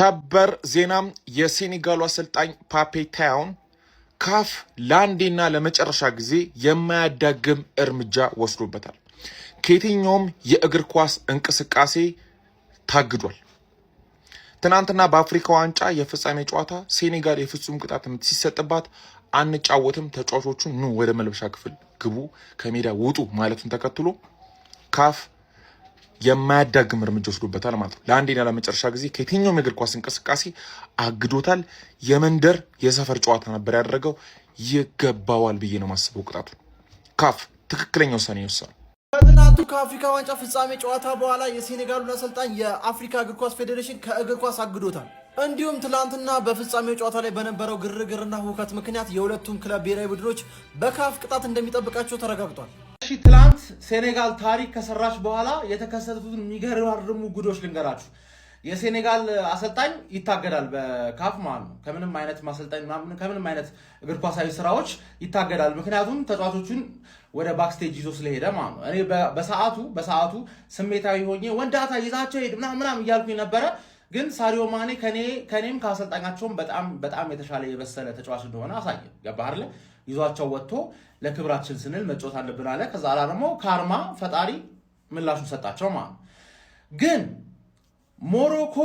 ሰበር ዜናም የሴኔጋሉ አሰልጣኝ ፓፔ ታያውን ካፍ ለአንዴና ለመጨረሻ ጊዜ የማያዳግም እርምጃ ወስዶበታል። ከየትኛውም የእግር ኳስ እንቅስቃሴ ታግዷል። ትናንትና በአፍሪካ ዋንጫ የፍጻሜ ጨዋታ ሴኔጋል የፍጹም ቅጣት ምት ሲሰጥባት አንጫወትም፣ ተጫዋቾቹን ኑ ወደ መልበሻ ክፍል ግቡ፣ ከሜዳ ውጡ ማለቱን ተከትሎ ካፍ የማያዳግም እርምጃ ወስዶበታል ማለት ነው። ለአንዴና ለመጨረሻ ጊዜ ከየትኛውም የእግር ኳስ እንቅስቃሴ አግዶታል። የመንደር የሰፈር ጨዋታ ነበር ያደረገው። ይገባዋል ብዬ ነው ማስበው ቅጣቱ። ካፍ ትክክለኛ ውሳኔ ይወስናል። ከትናንቱ ከአፍሪካ ዋንጫ ፍጻሜ ጨዋታ በኋላ የሴኔጋሉን አሰልጣኝ የአፍሪካ እግር ኳስ ፌዴሬሽን ከእግር ኳስ አግዶታል። እንዲሁም ትላንትና በፍጻሜው ጨዋታ ላይ በነበረው ግርግርና ሁከት ምክንያት የሁለቱም ክለብ ብሔራዊ ቡድኖች በካፍ ቅጣት እንደሚጠብቃቸው ተረጋግጧል። ትላንት ሴኔጋል ታሪክ ከሰራች በኋላ የተከሰቱትን የሚገርሙ ጉዶች ልንገራችሁ። የሴኔጋል አሰልጣኝ ይታገዳል በካፍ ማለት ነው። ከምንም አይነት ማሰልጣኝ ከምንም አይነት እግር ኳሳዊ ስራዎች ይታገዳል። ምክንያቱም ተጫዋቾቹን ወደ ባክስቴጅ ይዞ ስለሄደ ማለት ነው። እኔ በሰዓቱ ስሜታዊ ሆኜ ወንዳታ ይዛቸው ሄድ ምናምን እያልኩኝ ነበረ። ግን ሳዲዮ ማኔ ከኔም ከአሰልጣኛቸውም በጣም የተሻለ የበሰለ ተጫዋች እንደሆነ አሳየ። ገባህ አይደል? ይዟቸው ወጥቶ ለክብራችን ስንል መጫወት አለብን አለ። ከዛ ደግሞ ካርማ ፈጣሪ ምላሹን ሰጣቸው ማለት ነው። ግን ሞሮኮ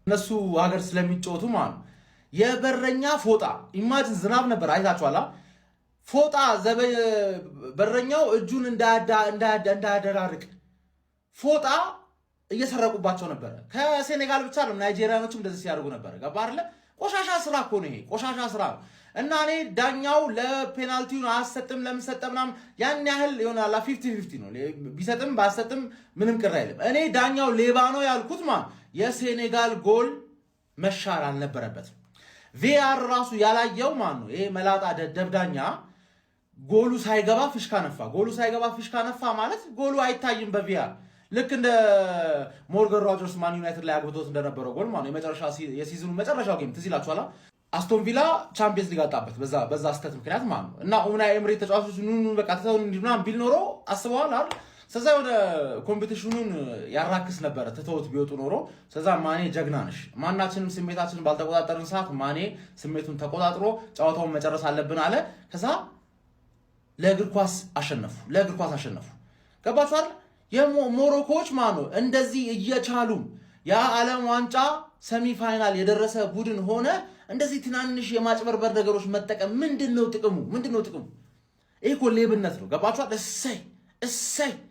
እነሱ ሀገር ስለሚጫወቱ ማለት ነው የበረኛ ፎጣ ኢማጂን ዝናብ ነበር አይታችኋላ። ፎጣ በረኛው እጁን እንዳያደራርቅ ፎጣ እየሰረቁባቸው ነበረ። ከሴኔጋል ብቻ ነው ናይጄሪያኖችም እንደዚህ ሲያደርጉ ነበረ። ገባ አይደለ? ቆሻሻ ስራ እኮ ነው ይሄ፣ ቆሻሻ ስራ ነው። እና እኔ ዳኛው ለፔናልቲውን አሰጥም ለምሰጠ ምናምን ያን ያህል ይሆናል 50-50 ነው። ቢሰጥም ባሰጥም ምንም ቅር አይልም። እኔ ዳኛው ሌባ ነው ያልኩት የሴኔጋል ጎል መሻር አልነበረበትም። ቪአር ራሱ ያላየው ነው ይሄ መላጣ ደብዳኛ ጎሉ ሳይገባ ፊሽካ ነፋ ማለት ጎሉ አይታይም በቪአር። ልክ እንደ ሞርጋን ሮጀርስ ማን ዩናይትድ ላይ አግብቶት እንደነበረው ጎል የሲዝኑ መጨረሻው ጌም ትዝ ይላችኋል። አስቶን ቪላ ቻምፒየንስ ሊግ አጣበት በዛ ስተት ምክንያት ማለት ነው። እና ኡናይ ኤምሪ ተጫዋቾች በቃ ተተውን እንዲምናም ቢል ኖሮ አስበዋል አይደል? ስለዛ ወደ ኮምፒቲሽኑን ያራክስ ነበረ ተተውት ቢወጡ ኖሮ። ስለዛ ማኔ ጀግና ነሽ። ማናችንም ስሜታችንን ባልተቆጣጠርን ሰዓት ማኔ ስሜቱን ተቆጣጥሮ ጨዋታውን መጨረስ አለብን አለ። ከዛ ለእግር ኳስ አሸነፉ። ገባችሁ አይደል? የሞሮኮዎች እንደዚህ እየቻሉ የዓለም ዋንጫ ሰሚ ፋይናል የደረሰ ቡድን ሆነ እንደዚህ ትናንሽ የማጭበርበር ነገሮች መጠቀም ምንድነው ጥቅሙ? ይሄ እኮ ሌብነት ነው። ገባችኋል? እሰይ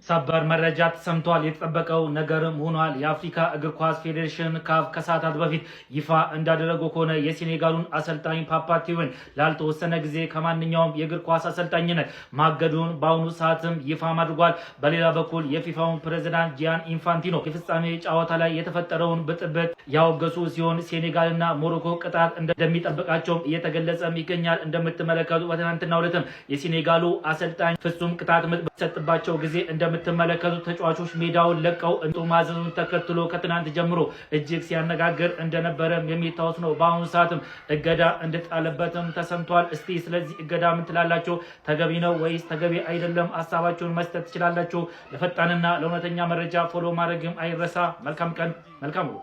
ሰበር መረጃ ተሰምቷል። የተጠበቀው ነገርም ሆኗል። የአፍሪካ እግር ኳስ ፌዴሬሽን ካፍ ከሰዓታት በፊት ይፋ እንዳደረገው ከሆነ የሴኔጋሉን አሰልጣኝ ፓፓ ቲዩን ላልተወሰነ ጊዜ ከማንኛውም የእግር ኳስ አሰልጣኝነት ማገዱን በአሁኑ ሰዓትም ይፋ አድርጓል። በሌላ በኩል የፊፋውን ፕሬዝዳንት ጂያን ኢንፋንቲኖ የፍጻሜ ጨዋታ ላይ የተፈጠረውን ብጥብጥ ያወገሱ ሲሆን ሴኔጋልና ሞሮኮ ቅጣት እንደሚጠብቃቸውም እየተገለጸም ይገኛል። እንደምትመለከቱ በትናንትናው ዕለትም የሴኔጋሉ አሰልጣኝ ፍጹም ቅጣት ምት በተሰጠባቸው ጊዜ እንደምትመለከቱ ተጫዋቾች ሜዳውን ለቀው እንጡ ማዘኑን ተከትሎ ከትናንት ጀምሮ እጅግ ሲያነጋግር እንደነበረም የሚታወስ ነው። በአሁኑ ሰዓትም እገዳ እንደጣለበትም ተሰምቷል። እስቲ ስለዚህ እገዳ ምን ትላላችሁ? ተገቢ ነው ወይስ ተገቢ አይደለም? ሀሳባችሁን መስጠት ትችላላችሁ። ለፈጣንና ለእውነተኛ መረጃ ፎሎ ማድረግም አይረሳ። መልካም ቀን፣ መልካም ውሎ።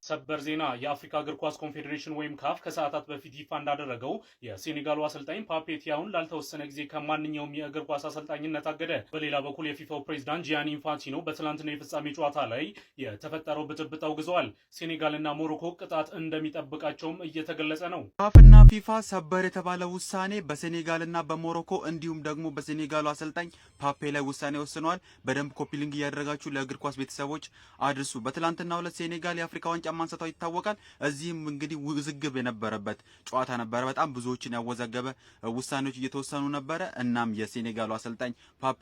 ሰበር ዜና የአፍሪካ እግር ኳስ ኮንፌዴሬሽን ወይም ካፍ ከሰዓታት በፊት ይፋ እንዳደረገው የሴኔጋሉ አሰልጣኝ ፓፔ ቲያውን ላልተወሰነ ጊዜ ከማንኛውም የእግር ኳስ አሰልጣኝነት አገደ። በሌላ በኩል የፊፋው ፕሬዝዳንት ጂያኒ ኢንፋንቲኖ በትላንትናው የፍጻሜ ጨዋታ ላይ የተፈጠረው ብጥብጥ አውግዘዋል። ሴኔጋልና ሞሮኮ ቅጣት እንደሚጠብቃቸውም እየተገለጸ ነው። ካፍና ፊፋ ሰበር የተባለ ውሳኔ በሴኔጋልና በሞሮኮ እንዲሁም ደግሞ በሴኔጋሉ አሰልጣኝ ፓፔ ላይ ውሳኔ ወስነዋል። በደንብ ኮፒሊንግ እያደረጋችሁ ለእግር ኳስ ቤተሰቦች አድርሱ። በትላንትናው ዕለት ሴኔጋል የአፍሪካ ዋንጫ ማንሳታው ይታወቃል። እዚህም እንግዲህ ውዝግብ የነበረበት ጨዋታ ነበረ። በጣም ብዙዎችን ያወዛገበ ውሳኔዎች እየተወሰኑ ነበረ። እናም የሴኔጋሉ አሰልጣኝ ፓፔ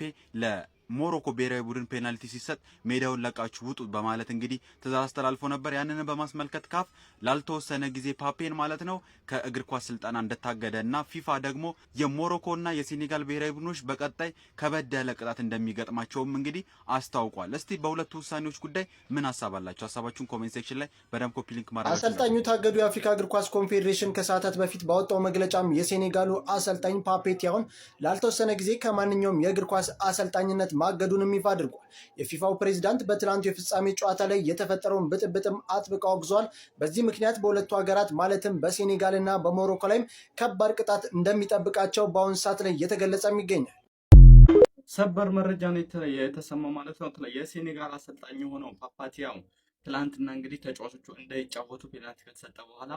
ሞሮኮ ብሔራዊ ቡድን ፔናልቲ ሲሰጥ ሜዳውን ለቃችሁ ውጡ በማለት እንግዲህ ትዕዛዝ አስተላልፎ ነበር። ያንን በማስመልከት ካፍ ላልተወሰነ ጊዜ ፓፔን ማለት ነው ከእግር ኳስ ስልጠና እንደታገደና ፊፋ ደግሞ የሞሮኮና የሴኔጋል ብሔራዊ ቡድኖች በቀጣይ ከበድ ያለ ቅጣት እንደሚገጥማቸውም እንግዲህ አስታውቋል። እስቲ በሁለቱ ውሳኔዎች ጉዳይ ምን ሀሳብ አላችሁ? ሀሳባችሁን ኮሜንት ሴክሽን ላይ በደንብ ኮፒ ሊንክ ማድረግ። አሰልጣኙ ታገዱ። የአፍሪካ እግር ኳስ ኮንፌዴሬሽን ከሰዓታት በፊት ባወጣው መግለጫም የሴኔጋሉ አሰልጣኝ ፓፔ ቲያውን ላልተወሰነ ጊዜ ከማንኛውም የእግር ኳስ አሰልጣኝነት ማገዱንም ይፋ አድርጓል። የፊፋው ፕሬዝዳንት በትላንቱ የፍጻሜ ጨዋታ ላይ የተፈጠረውን ብጥብጥም አጥብቀው አውግዟል። በዚህ ምክንያት በሁለቱ ሀገራት ማለትም በሴኔጋል እና በሞሮኮ ላይም ከባድ ቅጣት እንደሚጠብቃቸው በአሁኑ ሰዓት ላይ እየተገለጸም ይገኛል። ሰበር መረጃ ነው የተሰማው ማለት ነው። የሴኔጋል አሰልጣኝ የሆነው ፓፓቲያው ትላንትና እንግዲህ ተጫዋቾቹ እንዳይጫወቱ ፔናልቲ ከተሰጠ በኋላ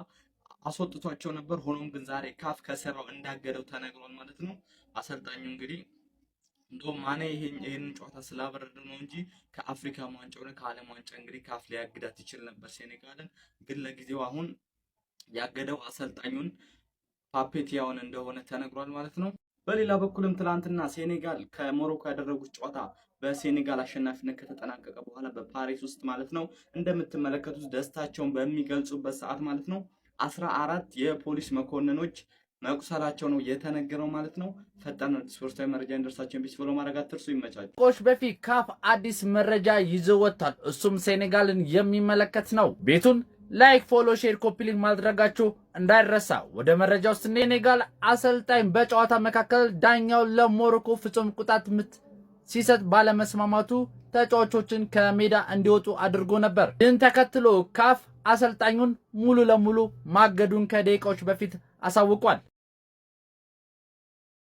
አስወጥቷቸው ነበር። ሆኖም ግን ዛሬ ካፍ ከስራው እንዳገደው ተነግሯል ማለት ነው። አሰልጣኙ እንግዲህ እንደውም ማኔ ይሄንን ጨዋታ ስላበረደ ነው እንጂ ከአፍሪካ ዋንጫ ሆነ ከዓለም ዋንጫ እንግዲህ ካፍ ሊያግዳት ይችል ነበር ሴኔጋልን። ግን ለጊዜው አሁን ያገደው አሰልጣኙን ፓፔቲያውን እንደሆነ ተነግሯል ማለት ነው። በሌላ በኩልም ትላንትና ሴኔጋል ከሞሮኮ ያደረጉት ጨዋታ በሴኔጋል አሸናፊነት ከተጠናቀቀ በኋላ በፓሪስ ውስጥ ማለት ነው እንደምትመለከቱት ደስታቸውን በሚገልጹበት ሰዓት ማለት ነው 14 የፖሊስ መኮንኖች መቁሰላቸው ነው የተነገረው ማለት ነው። ፈጣን ስፖርታዊ መረጃ እንደርሳችን ቢስ ብሎ ማድረግ አትርሱ። ይመቻችሁ። ቆሽ በፊት ካፍ አዲስ መረጃ ይዞ ወጥቷል። እሱም ሴኔጋልን የሚመለከት ነው። ቤቱን ላይክ፣ ፎሎ፣ ሼር፣ ኮፒ ሊንክ ማድረጋችሁ እንዳይረሳ። ወደ መረጃው ሴኔጋል አሰልጣኝ በጨዋታ መካከል ዳኛው ለሞሮኮ ፍጹም ቅጣት ምት ሲሰጥ ባለመስማማቱ ተጫዋቾችን ከሜዳ እንዲወጡ አድርጎ ነበር። ይህን ተከትሎ ካፍ አሰልጣኙን ሙሉ ለሙሉ ማገዱን ከደቂቃዎች በፊት አሳውቋል።